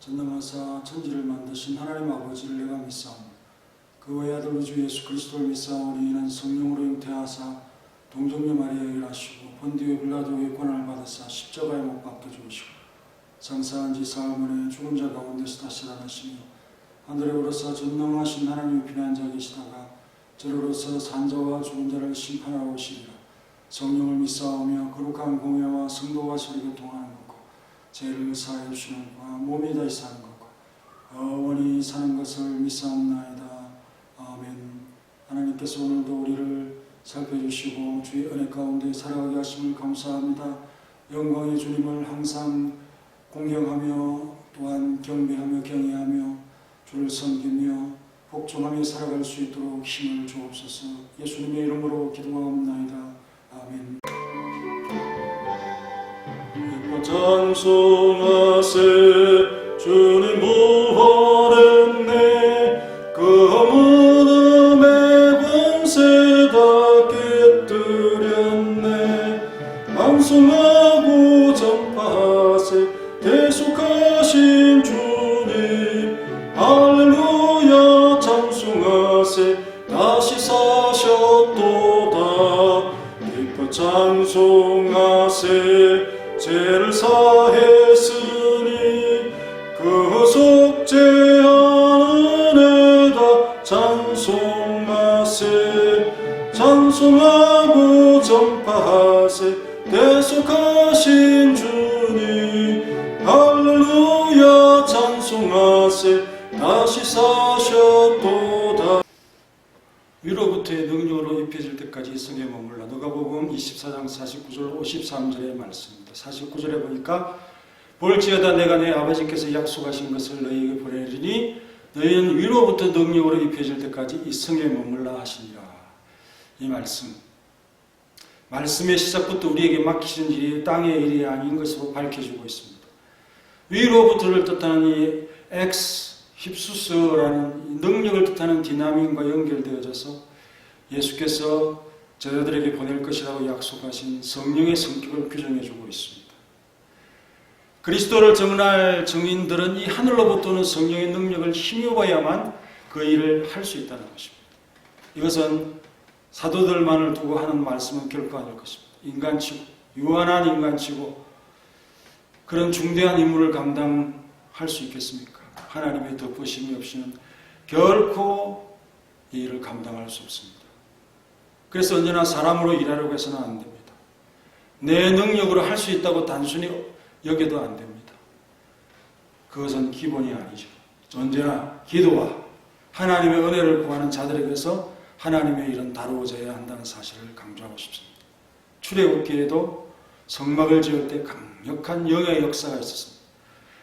전능하사 천지를 만드신 하나님 아버지를 내가 믿사오니 그 외 아들 우주 예수 그리스도를 믿사오니 이는 성령으로 잉태하사 동정녀 마리아에 일하시고 본디오 빌라도의 권한을 받으사 십자가에 못 박혀 죽으시고 장사한 지 사흘 만에 죽은 자 가운데서 다시 살아나시며 하늘에 오르사 전능하신 하나님의 비난 자 계시다가 저로서 산자와 죽은 자를 심판하러 오시리라. 성령을 믿사오며 거룩한 공회와 성도와 서로 교통하는 것과 죄를 사하여 주시는 것과 몸이 다시 사는 것과 영원히 사는 것을 믿사옵나이다. 아멘. 하나님께서 오늘도 우리를 살펴주시고 주의 은혜 가운데 살아가게 하심을 감사합니다. 영광의 주님을 항상 공경하며 또한 경배하며 경외하며 주를 섬기며 복종하며 살아갈 수 있도록 힘을 주옵소서. 예수님의 이름으로 기도하옵나이다. 아멘. 기뻐 찬송하세 주님 부활했네. 그 무덤의 권세 다 깨뜨렸네. 방송하고 전파하세 대속하신 주님 할렐루야 찬송하세 다시 사셨도다. 기뻐 찬송하세 죄를 사했으니 그 속죄하는 애다. 찬송하세 찬송하고 전파하세 대속하신 주님 할렐루야 찬송하세 다시 사셨도다. 위로부터의 능력으로 입혀질 때까지 성에 머물러 누가복음 24장 49절 53절의 말씀입니다. 49절에 보니까 볼지어다 내가 내 아버지께서 약속하신 것을 너희에게 보내리니 너희는 위로부터 능력으로 입혀질 때까지 이 성에 머물라 하시니라. 이 말씀의 시작부터 우리에게 맡기신 일이 땅의 일이 아닌 것으로 밝혀주고 있습니다. 위로부터를 뜻하는 이 힙수스라는 능력을 뜻하는 디나믹과 연결되어져서 예수께서 저희들에게 보낼 것이라고 약속하신 성령의 성격을 규정해주고 있습니다. 그리스도를 증언할 증인들은 이 하늘로부터 오는 성령의 능력을 힘입어야만 그 일을 할 수 있다는 것입니다. 이것은 사도들만을 두고 하는 말씀은 결코 아닐 것입니다. 인간치고 유한한 인간치고 그런 중대한 임무를 감당할 수 있겠습니까? 하나님의 덮으심이 없이는 결코 이 일을 감당할 수 없습니다. 그래서 언제나 사람으로 일하려고 해서는 안 됩니다. 내 능력으로 할 수 있다고 단순히 여겨도 안 됩니다. 그것은 기본이 아니죠. 언제나 기도와 하나님의 은혜를 구하는 자들에게서 하나님의 일은 다루어져야 한다는 사실을 강조하고 싶습니다. 출애굽기에도 성막을 지을 때 강력한 영의 역사가 있었습니다.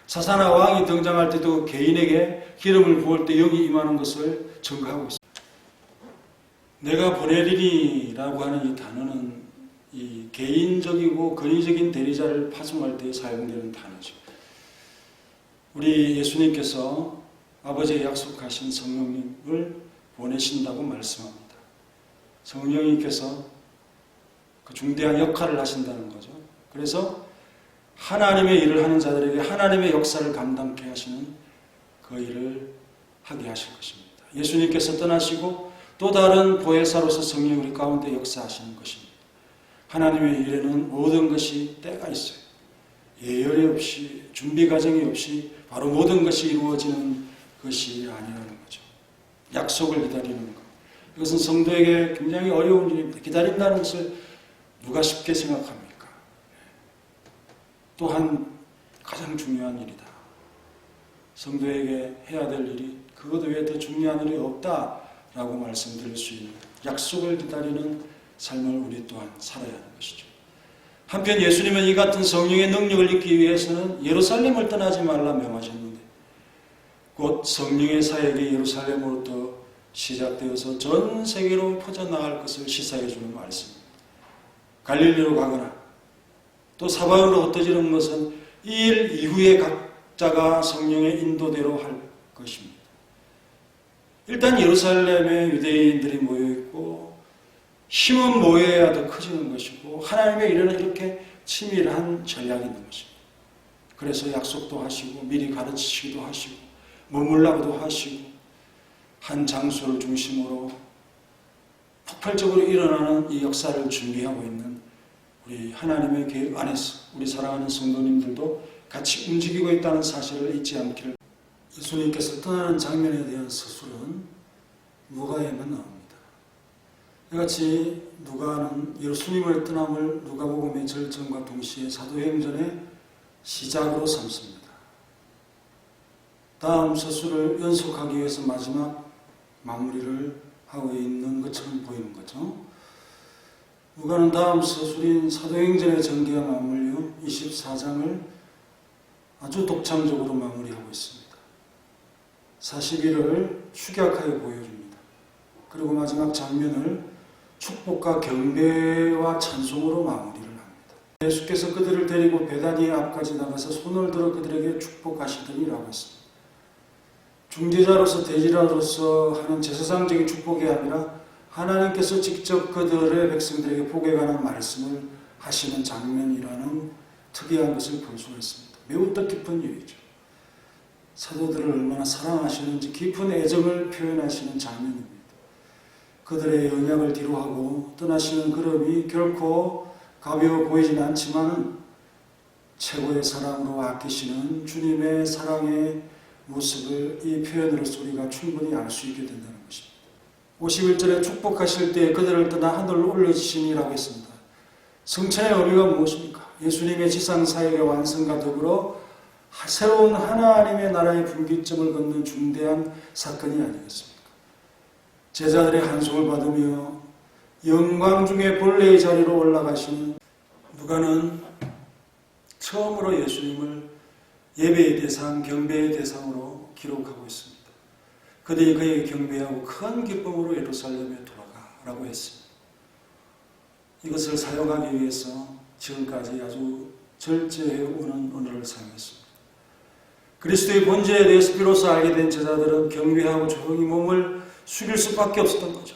사사나 왕이 등장할 때도 개인에게 기름을 부을 때 영이 임하는 것을 증거하고 있습니다. 내가 보내리니 라고 하는 이 단어는 이 개인적이고 권위적인 대리자를 파송할 때 사용되는 단어죠. 우리 예수님께서 아버지의 약속하신 성령님을 보내신다고 말씀합니다. 성령님께서 그 중대한 역할을 하신다는 거죠. 그래서 하나님의 일을 하는 자들에게 하나님의 역사를 감당케 하시는 그 일을 하게 하실 것입니다. 예수님께서 떠나시고 또 다른 보혜사로서 성령이 우리 가운데 역사하시는 것입니다. 하나님의 일에는 모든 것이 때가 있어요. 예열이 없이 준비 과정이 없이 바로 모든 것이 이루어지는 것이 아니라는 거죠. 약속을 기다리는 것. 이것은 성도에게 굉장히 어려운 일입니다. 기다린다는 것을 누가 쉽게 생각합니까? 또한 가장 중요한 일이다. 성도에게 해야 될 일이 그것 외에 더 중요한 일이 없다라고 말씀드릴 수 있는 약속을 기다리는 삶을 우리 또한 살아야 하는 것이죠. 한편 예수님은 이 같은 성령의 능력을 얻기 위해서는 예루살렘을 떠나지 말라 명하셨는데 곧 성령의 사역이 예루살렘으로부터 시작되어서 전 세계로 퍼져나갈 것을 시사해 주는 말씀입니다. 갈릴리로 가거나 또 사방으로 흩어지는 것은 이 일 이후에 각자가 성령의 인도대로 할 것입니다. 일단 예루살렘에 유대인들이 모여있고 힘은 모여야 더 커지는 것이고 하나님의 일에는 이렇게 치밀한 전략이 있는 것입니다. 그래서 약속도 하시고 미리 가르치시기도 하시고 머물라고도 하시고 한 장소를 중심으로 폭발적으로 일어나는 이 역사를 준비하고 있는 우리 하나님의 계획 안에서 우리 사랑하는 성도님들도 같이 움직이고 있다는 사실을 잊지 않기를. 예수님께서 떠나는 장면에 대한 서술은 누가에만 나옵니다. 이같이 누가는 예수님의 떠남을 누가복음의 절정과 동시에 사도행전의 시작으로 삼습니다. 다음 서술을 연속하기 위해서 마지막 마무리를 하고 있는 것처럼 보이는 거죠. 누가는 다음 서술인 사도행전의 전개와 맞물려 24장을 아주 독창적으로 마무리하고 있습니다. 41을 축약하여 보여줍니다. 그리고 마지막 장면을 축복과 경배와 찬송으로 마무리를 합니다. 예수께서 그들을 데리고 베다니의 앞까지 나가서 손을 들어 그들에게 축복하시더니라고 했습니다. 중재자로서 대지자로서 하는 제사상적인 축복이 아니라 하나님께서 직접 그들의 백성들에게 복에 관한 말씀을 하시는 장면이라는 특이한 것을 볼 수가 있습니다. 매우 뜻깊은 일이죠. 사도들을 얼마나 사랑하시는지 깊은 애정을 표현하시는 장면입니다. 그들의 연약을 뒤로하고 떠나시는 걸음이 결코 가벼워 보이진 않지만 최고의 사랑으로 아끼시는 주님의 사랑의 모습을 이 표현으로서 우리가 충분히 알 수 있게 된다는 것입니다. 51절에 축복하실 때 그들을 떠나 하늘로 올려주시니라고 했습니다. 성찬의 의미가 무엇입니까? 예수님의 지상사역의 완성과 더불어 새로운 하나님의 나라의 분기점을 걷는 중대한 사건이 아니겠습니까? 제자들의 한송을 받으며 영광 중에 본래의 자리로 올라가시는 누가는 처음으로 예수님을 예배의 대상, 경배의 대상으로 기록하고 있습니다. 그들이 그에게 경배하고 큰 기쁨으로 예루살렘에 돌아가라고 했습니다. 이것을 사용하기 위해서 지금까지 아주 절제해 오는 언어를 사용했습니다. 그리스도의 본질에 대해서 비로소 알게 된 제자들은 경배하고 조용히 몸을 숙일 수밖에 없었던 거죠.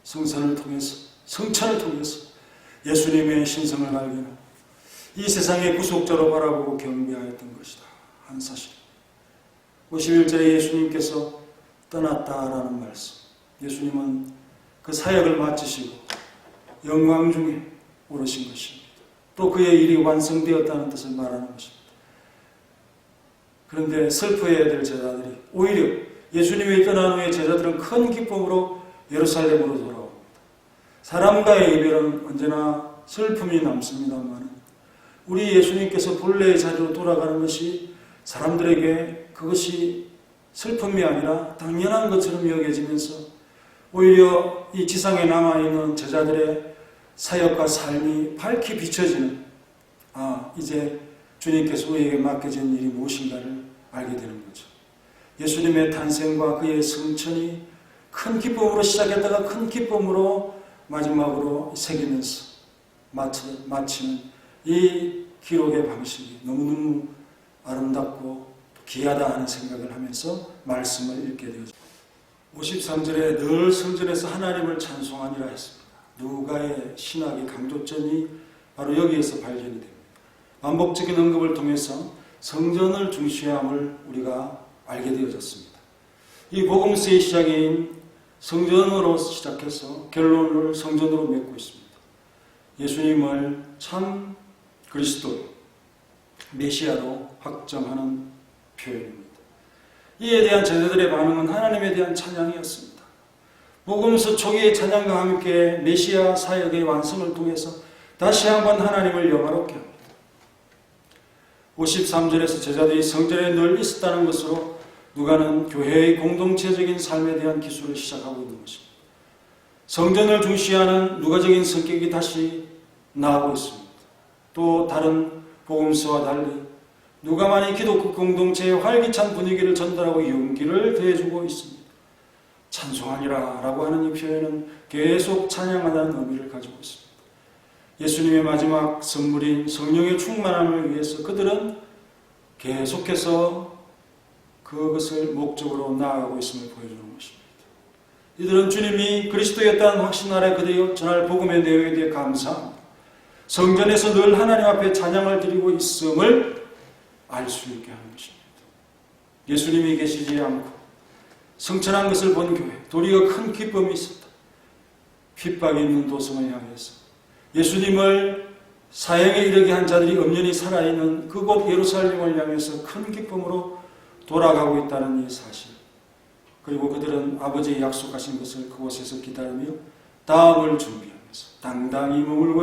성찬을 통해서, 성찬을 통해서 예수님의 신성을 발견하고 이 세상의 구속자로 바라보고 경배하였던 것이다 하는 사실. 51절에 예수님께서 떠났다라는 말씀. 예수님은 그 사역을 마치시고 영광 중에 오르신 것입니다. 또 그의 일이 완성되었다는 뜻을 말하는 것입니다. 그런데 슬퍼해야 될 제자들이 오히려 예수님이 떠난 후에 제자들은 큰 기쁨으로 예루살렘으로 돌아옵니다. 사람과의 이별은 언제나 슬픔이 남습니다만 우리 예수님께서 본래의 자리로 돌아가는 것이 사람들에게 그것이 슬픔이 아니라 당연한 것처럼 여겨지면서 오히려 이 지상에 남아있는 제자들의 사역과 삶이 밝게 비춰지는 이제 주님께서 우리에게 맡겨진 일이 무엇인가를 알게 되는 거죠. 예수님의 탄생과 그의 성천이 큰 기쁨으로 시작했다가 큰 기쁨으로 마지막으로 새기면서 마치는 이 기록의 방식이 너무너무 아름답고 귀하다 하는 생각을 하면서 말씀을 읽게 되었습니다. 53절에 늘 성전에서 하나님을 찬송하니라 했습니다. 누가의 신학의 강조점이 바로 여기에서 발견이 됩니다. 반복적인 언급을 통해서 성전을 중시함을 우리가 알게 되어졌습니다. 이 복음서의 시작인 성전으로 시작해서 결론을 성전으로 맺고 있습니다. 예수님을 참 그리스도, 메시아로 확정하는 표현입니다. 이에 대한 제자들의 반응은 하나님에 대한 찬양이었습니다. 복음서 초기의 찬양과 함께 메시아 사역의 완성을 통해서 다시 한번 하나님을 영화롭게 합니다. 53절에서 제자들이 성전에 늘 있었다는 것으로 누가는 교회의 공동체적인 삶에 대한 기술을 시작하고 있는 것입니다. 성전을 중시하는 누가적인 성격이 다시 나오고 있습니다. 또 다른 복음서와 달리 누가만이 기독교 공동체의 활기찬 분위기를 전달하고 용기를 더해주고 있습니다. 찬송하니라 라고 하는 이 표현은 계속 찬양하다는 의미를 가지고 있습니다. 예수님의 마지막 선물인 성령의 충만함을 위해서 그들은 계속해서 그것을 목적으로 나아가고 있음을 보여주는 것입니다. 이들은 주님이 그리스도였다는 확신 아래 그들이 전할 복음의 내용에 대해 감사합니다. 성전에서 늘 하나님 앞에 찬양을 드리고 있음을 알 수 있게 하는 것입니다. 예수님이 계시지 않고 성천한 것을 본 교회, 도리어 큰 기쁨이 있었다. 핍박이 있는 도성을 향해서 예수님을 사형에 이르게 한 자들이 엄연히 살아있는 그곳 예루살렘을 향해서 큰 기쁨으로 돌아가고 있다는 이 사실, 그리고 그들은 아버지의 약속하신 것을 그곳에서 기다리며 다음을 준비하면서 당당히 머물고